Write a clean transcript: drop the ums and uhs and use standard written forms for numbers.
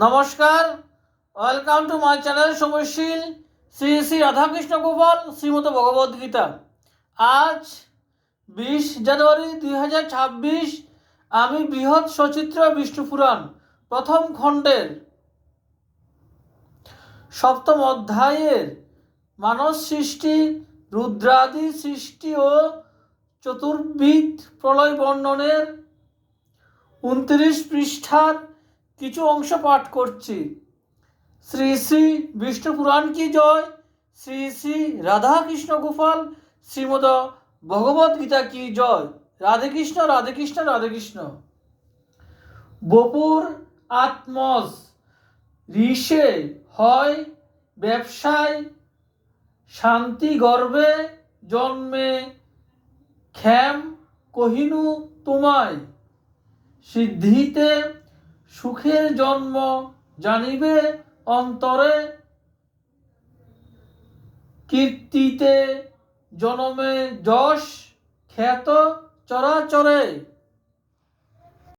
নমস্কার, welcome to my channel সময়শীল শ্রী শ্রী রাধাকৃষ্ণ গোপাল শ্রীমদ ভগবদ গীতা। আজ 20 জানুয়ারি 2026। আমি বৃহৎ সচিত্র বিষ্ণু পুরাণ প্রথম খণ্ডের সপ্তম অধ্যায়ের মানস সৃষ্টি, রুদ্রাদি সৃষ্টি ও চতুর্বিধ প্রলয় বর্ণনের 29 পৃষ্ঠার কিছু অংশ পাঠ করছি। শ্রী শ্রী বিষ্ণু পুরাণ কি জয়, শ্রী শ্রী রাধাকৃষ্ণ গোপাল শ্রীমদ ভগবদ গীতা কি জয়। রাধে কৃষ্ণ, রাধে কৃষ্ণ, রাধে কৃষ্ণ। বপুর আত্মজ ঋষে হয় ব্যবসায়, শান্তি গর্বে জন্মে ক্ষেম কহিনু তোমায়, সিদ্ধিতে সুখের জন্ম জানিবে অন্তরে, কীর্তিতে জনমে যশ খ্যাত চরাচরে।